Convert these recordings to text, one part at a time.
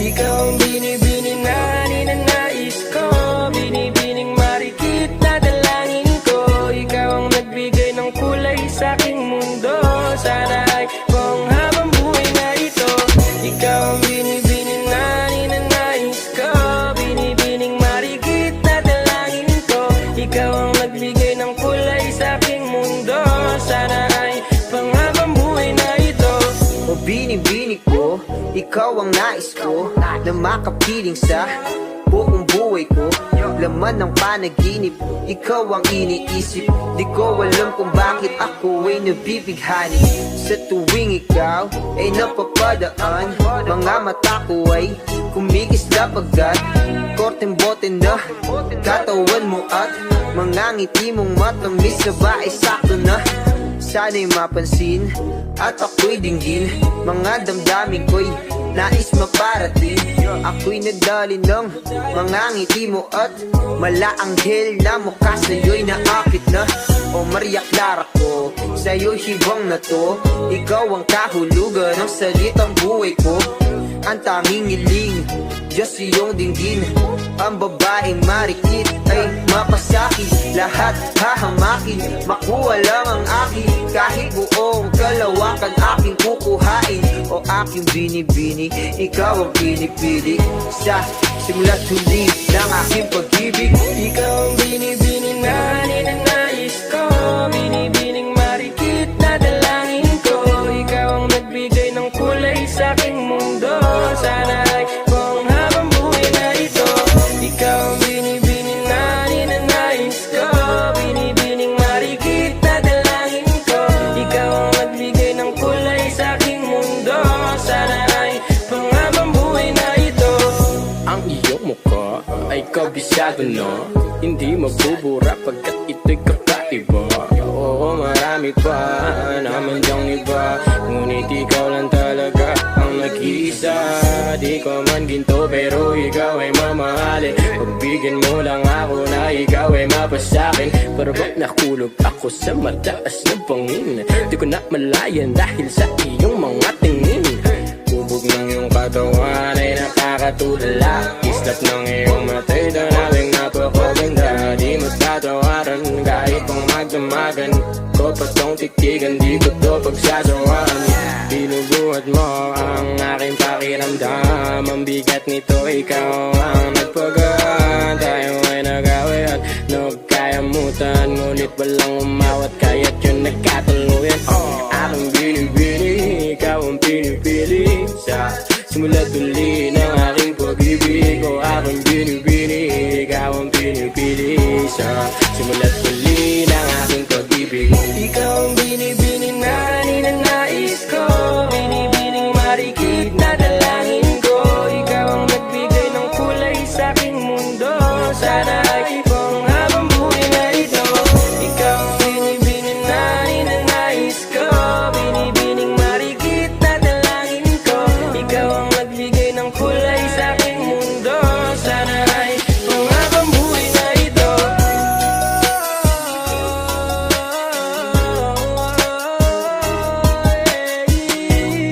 Ikaw ang binibining na ninanais ko, binibining marikit na dalangin ko. Ikaw ang nagbigay ng kulay sa aking mundo. Sana ay kung habang buhay na ito. Ikaw ang binibining na ninanais ko, binibining marikit na dalangin ko. Ikaw ang nagbigay ng kulay sa aking mundo. Sana ay pang habang buhay na ito. O binibini ko, ikaw ang nais ko na makapiling sa buong buhay ko. Laman ng panaginip, ikaw ang iniisip. Di ko alam kung bakit ako ay nabibighani. Sa tuwing ikaw ay napapadaan, mga mata ko ay kumikisla pagkat korteng bote na katawan mo at mga ngiti mong matamis na ba ay sakto na. Sana'y mapansin at ako'y dinggin, mga damdamin ko'y nais maparating. Ako'y nadali ng mga ngiti mo at malaanghel na mukha sa'yo'y naakit na. O Maria Clara ko, sa'yo'y hibang na to. Ikaw ang kahulugan ng salitang buhay ko. Ang tanging iling, Diyos iyong dinggin. Ang babaeng marikit ay mapasakit. Lahat hahamakin, makuha lang ang akin. Kahit buong kalawakan aking kukuhain. O aking binibini, ikaw ang pinipili. Sa simula't huli ng aking pag-ibig. Ikaw ang binibining na ninanais ko, binibining marikit na dalangin ko. Ikaw ang nagbigay ng kulay sa aking mundo. Sana ay kung habang buhay na ito. Ikaw ang binibining na ninanais ko, binibining marikit na dalangin ko. Ikaw ang nagbigay ng kulay sa aking mundo. Sana ay kung habang buhay na ito. Ang iyong mukha ay kabisado na, hindi magbubura pagkat ito'y kakaiba. Oo, marami pa naman diyang iba, ngunit ikaw lang talaga ang nag-iisa. Di ko man ginto pero ikaw ay mamahalin. Pagbigyan mo lang ako na ikaw ay mapasakin. Parabak nakulog ako sa mataas na bangin. Di ko na malayan dahil sa iyong mga tingin. Bubog ng iyong katawan ay nakakatulala. Kislap ng iyong matay tanawing napakaganda. Di mo tatawaran kahit pang magdamagan ko pa tong titigan, di ko to pagsasawaan. Binubuhat mo ang aking pakiramdam. Ang bigat nito, ikaw ang nagpagaan. Tayo ay nag-away at nagkayamutan, ngunit walang umawat kaya't yun nagkatuluyan. Aking binibini, ikaw ang pinipili. Sa simula't huli ng aking pag-ibig. O aking binibini, ikaw ang pinipili. Sa simula't huli ng aking pag-ibig. Ikaw ang binibining na ninanais ko, binibining marikit na dalangin ko. Ikaw ang nagbigay ng kulay sa aking mundo. Sana ay kung habang buhay na ito. Ikaw ang binibining na ninanais ko, binibining marikit na dalangin ko. Ikaw ang nagbigay ng kulay sa aking mundo. Sana ay kung habang buhay na ito.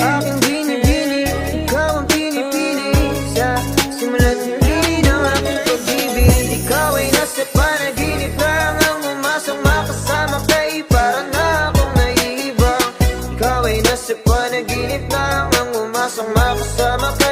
Aking binibini, ikaw ang pinipili. Sa simula't huli ng aking pag-ibig. Ikaw ay nasa panaginip lang, ang umasang makasama kay para na akong naiibang. Ikaw ay nasa panaginip lang, ang umasang makasama kay